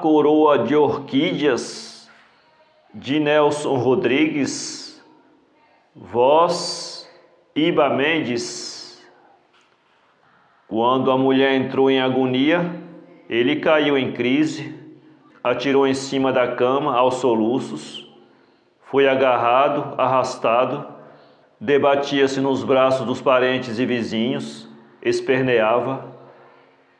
coroa de orquídeas, de Nelson Rodrigues, voz Iba Mendes. Quando a mulher entrou em agonia, ele caiu em crise, atirou em cima da cama aos soluços, foi agarrado, arrastado, debatia-se nos braços dos parentes e vizinhos, esperneava.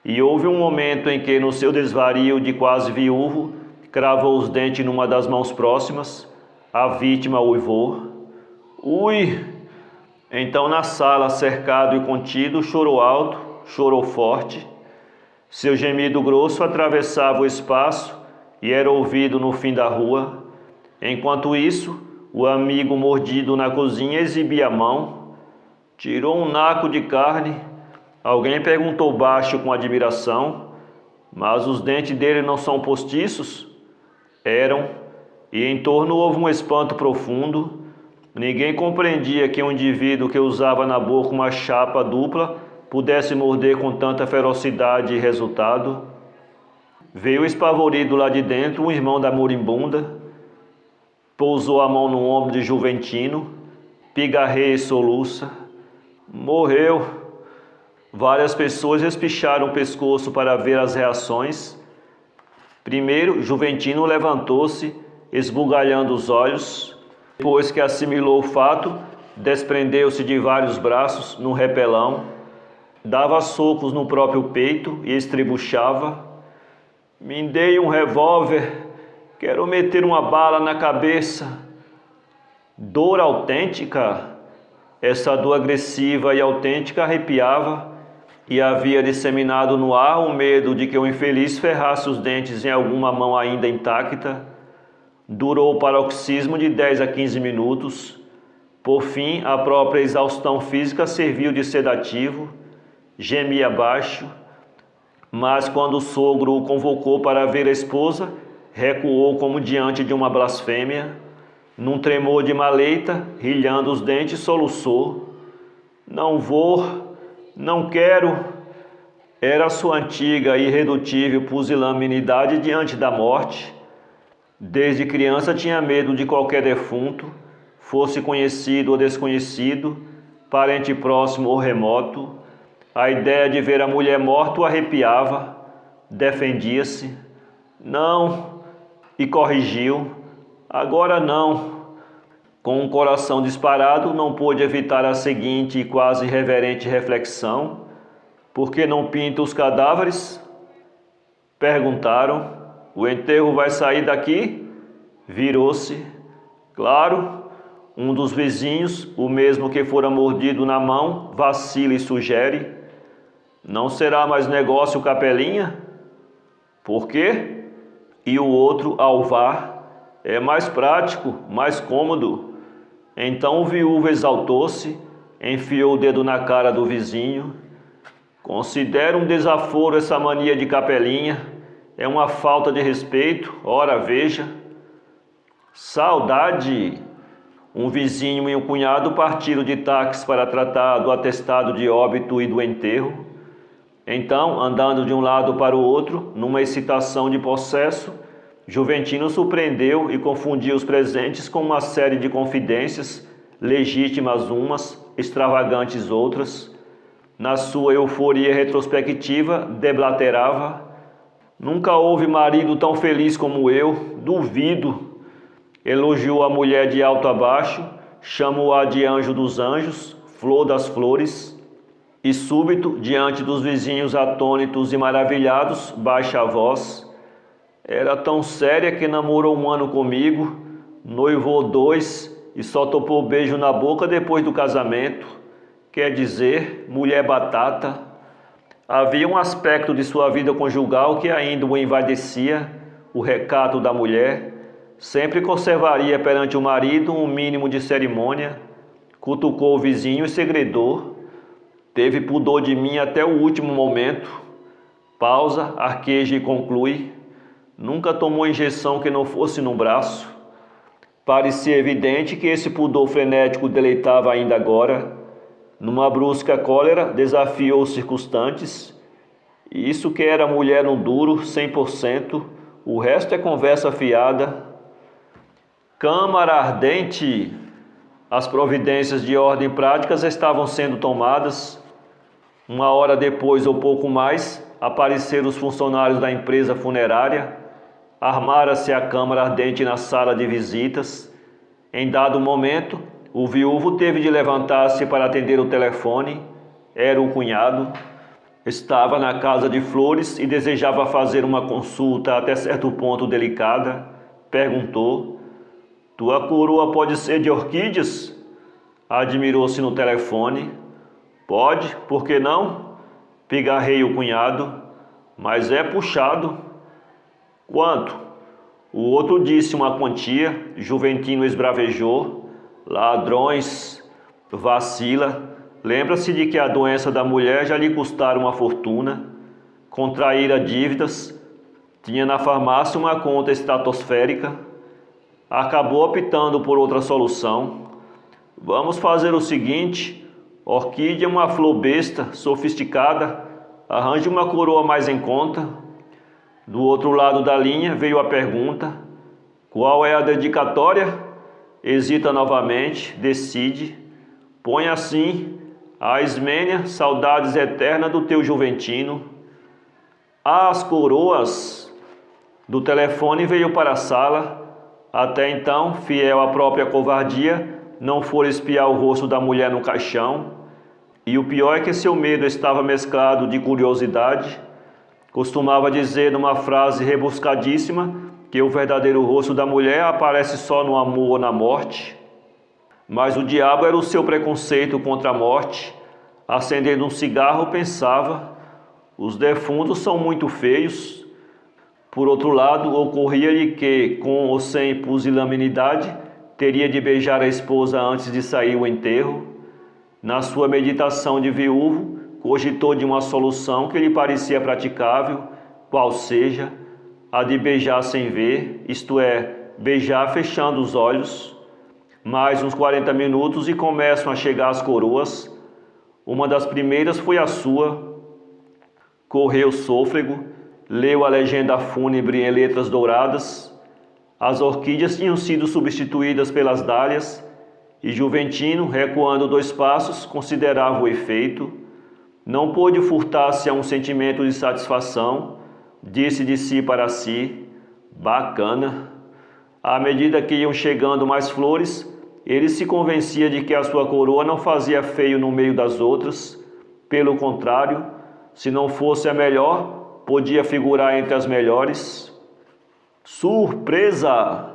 E houve um momento em que, no seu desvario de quase viúvo, cravou os dentes numa das mãos próximas. A vítima uivou. Ui! Então, na sala, cercado e contido, chorou alto, chorou forte. Seu gemido grosso atravessava o espaço e era ouvido no fim da rua. Enquanto isso, o amigo mordido na cozinha exibia a mão, tirou um naco de carne. Alguém perguntou baixo com admiração: mas os dentes dele não são postiços? Eram, e em torno houve um espanto profundo. Ninguém compreendia que um indivíduo que usava na boca uma chapa dupla pudesse morder com tanta ferocidade e resultado. Veio espavorido lá de dentro um irmão da moribunda, pousou a mão no ombro de Juventino, pigarreia e soluça. Morreu. Várias pessoas espicharam o pescoço para ver as reações. Primeiro, Juventino levantou-se, esbugalhando os olhos. Depois que assimilou o fato, desprendeu-se de vários braços num repelão, dava socos no próprio peito e estribuchava. Me dei um revólver, quero meter uma bala na cabeça. Dor autêntica? Essa dor agressiva e autêntica arrepiava e havia disseminado no ar o medo de que o infeliz ferrasse os dentes em alguma mão ainda intacta. Durou o paroxismo de 10 a 15 minutos. Por fim, a própria exaustão física serviu de sedativo. Gemia baixo, mas quando o sogro o convocou para ver a esposa, recuou como diante de uma blasfêmia. Num tremor de maleita, rilhando os dentes, soluçou: não vou, não quero. Era sua antiga e irredutível pusilanimidade diante da morte. Desde criança tinha medo de qualquer defunto, fosse conhecido ou desconhecido, parente próximo ou remoto. A ideia de ver a mulher morta o arrepiava. Defendia-se: não, e corrigiu: agora não. Com um coração disparado, não pôde evitar a seguinte e quase irreverente reflexão: por que não pinta os cadáveres? Perguntaram: o enterro vai sair daqui? Virou-se. Claro, um dos vizinhos, o mesmo que fora mordido na mão, vacila e sugere: não será mais negócio, capelinha? Por quê? E o outro, Alvar: é mais prático, mais cômodo. Então o viúvo exaltou-se, enfiou o dedo na cara do vizinho. Considero um desaforo essa mania de capelinha, é uma falta de respeito, ora veja. Saudade! Um vizinho e um cunhado partiram de táxi para tratar do atestado de óbito e do enterro. Então, andando de um lado para o outro, numa excitação de possesso, Juventino surpreendeu e confundiu os presentes com uma série de confidências, legítimas umas, extravagantes outras. Na sua euforia retrospectiva, deblaterava: nunca houve marido tão feliz como eu, duvido. Elogiou a mulher de alto a baixo, chamou-a de anjo dos anjos, flor das flores. E súbito, diante dos vizinhos atônitos e maravilhados, baixa a voz: era tão séria que namorou 1 ano comigo, noivou 2 e só topou beijo na boca depois do casamento. Quer dizer, mulher batata. Havia um aspecto de sua vida conjugal que ainda o envaidecia, o recato da mulher. Sempre conservaria perante o marido um mínimo de cerimônia. Cutucou o vizinho e segredou: teve pudor de mim até o último momento. Pausa, arqueja e conclui: nunca tomou injeção que não fosse no braço. Parecia evidente que esse pudor frenético deleitava ainda agora. Numa brusca cólera, desafiou os circunstantes. Isso que era mulher no duro, 100%, o resto é conversa fiada. Câmara ardente. As providências de ordem práticas estavam sendo tomadas. 1 hora depois ou pouco mais, apareceram os funcionários da empresa funerária. Armara-se a câmara ardente na sala de visitas. Em dado momento, o viúvo teve de levantar-se para atender o telefone. Era o cunhado. Estava na casa de flores e desejava fazer uma consulta até certo ponto delicada. Perguntou: "Tua coroa pode ser de orquídeas?" Admirou-se no telefone. "Pode, por que não?" Pigarrei o cunhado. "Mas é puxado." "Quanto?" O outro disse uma quantia. Juventino esbravejou. "Ladrões, vacila. Lembra-se de que a doença da mulher já lhe custara uma fortuna. Contraíra dívidas. Tinha na farmácia uma conta estratosférica. Acabou optando por outra solução. Vamos fazer o seguinte: orquídea é uma flor besta, sofisticada. Arranje uma coroa mais em conta." Do outro lado da linha veio a pergunta: "Qual é a dedicatória?" Hesita novamente, decide. "Põe assim: a Ismênia, saudades eternas do teu Juventino." As coroas. Do telefone veio para a sala. Até então, fiel à própria covardia, não fora espiar o rosto da mulher no caixão. E o pior é que seu medo estava mesclado de curiosidade. Costumava dizer numa frase rebuscadíssima que o verdadeiro rosto da mulher aparece só no amor ou na morte. Mas o diabo era o seu preconceito contra a morte. Acendendo um cigarro, pensava: os defuntos são muito feios. Por outro lado, ocorria-lhe que, com ou sem pusilanimidade, teria de beijar a esposa antes de sair o enterro. Na sua meditação de viúvo, cogitou de uma solução que lhe parecia praticável, qual seja a de beijar sem ver, isto é, beijar fechando os olhos. Mais uns 40 minutos e começam a chegar as coroas. Uma das primeiras foi a sua. Correu sôfrego, leu a legenda fúnebre em letras douradas. As orquídeas tinham sido substituídas pelas dálias, e Juventino, recuando 2 passos, considerava o efeito. Não pôde furtar-se a um sentimento de satisfação. Disse de si para si: bacana. À medida que iam chegando mais flores, ele se convencia de que a sua coroa não fazia feio no meio das outras. Pelo contrário, se não fosse a melhor, podia figurar entre as melhores. Surpresa!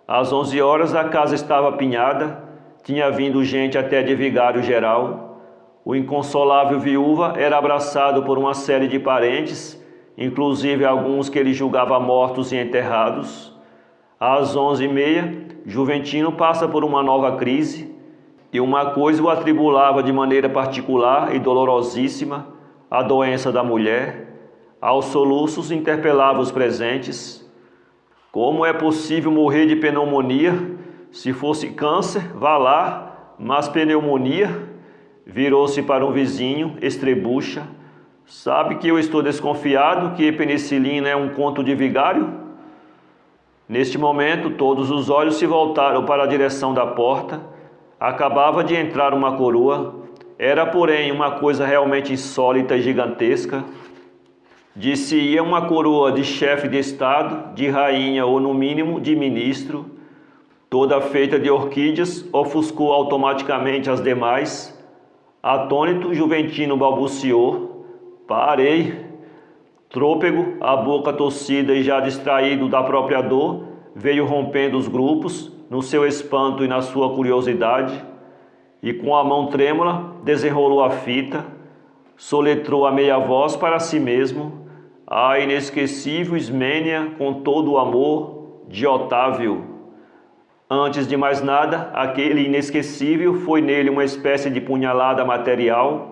Às 11 horas a casa estava apinhada. Tinha vindo gente até de vigário geral. O inconsolável viúva era abraçado por uma série de parentes, inclusive alguns que ele julgava mortos e enterrados. Às 11h30, Juventino passa por uma nova crise, e uma coisa o atribulava de maneira particular e dolorosíssima: a doença da mulher. Aos soluços interpelava os presentes. Como é possível morrer de pneumonia? Se fosse câncer, vá lá, mas pneumonia? Virou-se para um vizinho, estrebucha: sabe que eu estou desconfiado que penicilina é um conto de vigário? Neste momento, todos os olhos se voltaram para a direção da porta. Acabava de entrar uma coroa. Era, porém, uma coisa realmente insólita e gigantesca. Disse-ia uma coroa de chefe de estado, de rainha ou, no mínimo, de ministro. Toda feita de orquídeas, ofuscou automaticamente as demais. Atônito, Juventino balbuciou: parei. Trôpego, a boca torcida e já distraído da própria dor, veio rompendo os grupos, no seu espanto e na sua curiosidade, e com a mão trêmula desenrolou a fita, soletrou a meia voz para si mesmo: a inesquecível Ismênia com todo o amor de Otávio. Antes de mais nada, aquele inesquecível foi nele uma espécie de punhalada material.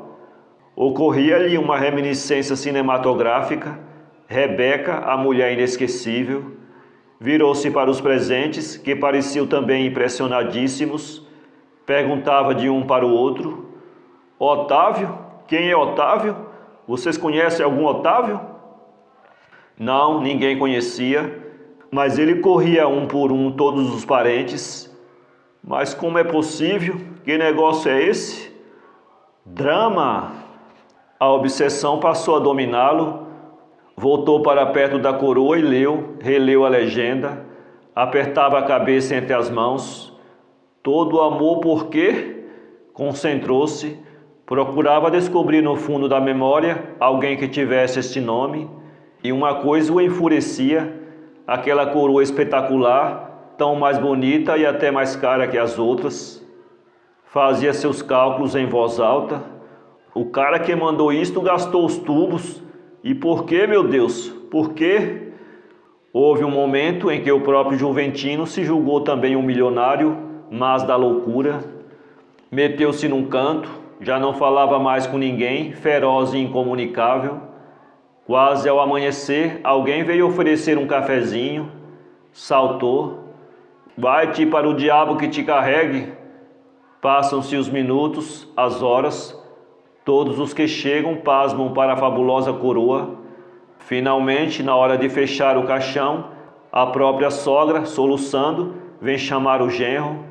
Ocorria-lhe uma reminiscência cinematográfica. Rebeca, a mulher inesquecível, virou-se para os presentes, que pareciam também impressionadíssimos. Perguntava de um para o outro: Otávio? Quem é Otávio? Vocês conhecem algum Otávio? Não, ninguém conhecia. mas ele corria um por um todos os parentes. Mas como é possível? Que negócio é esse? Drama! A obsessão passou a dominá-lo. Voltou para perto da coroa e releu a legenda. Apertava a cabeça entre as mãos. Todo o amor por quê? Concentrou-se. Procurava descobrir no fundo da memória alguém que tivesse este nome. E uma coisa o enfurecia. Aquela coroa espetacular, tão mais bonita e até mais cara que as outras. Fazia seus cálculos em voz alta. O cara que mandou isto gastou os tubos. E por quê, meu Deus? Por quê? Houve um momento em que o próprio Juventino se julgou também um milionário, mas da loucura. Meteu-se num canto, já não falava mais com ninguém, feroz e incomunicável. Quase ao amanhecer, alguém veio oferecer um cafezinho. Saltou. Vai-te para o diabo que te carregue. Passam-se os minutos, as horas. Todos os que chegam pasmam para a fabulosa coroa. Finalmente, na hora de fechar o caixão, a própria sogra, soluçando, vem chamar o genro.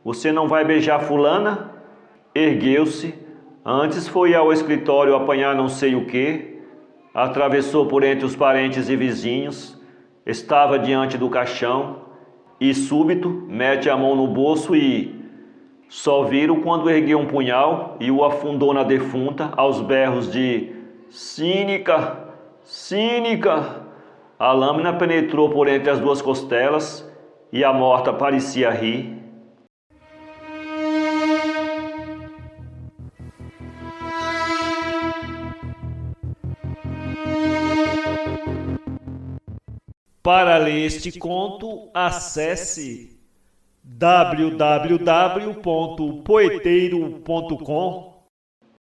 Você não vai beijar fulana? Ergueu-se. Antes foi ao escritório apanhar não sei o quê. Atravessou por entre os parentes e vizinhos, estava diante do caixão e, súbito, mete a mão no bolso e só viram quando ergueu um punhal e o afundou na defunta aos berros de cínica, cínica. A lâmina penetrou por entre as duas costelas e a morta parecia rir. Para ler este conto, acesse www.poeteiro.com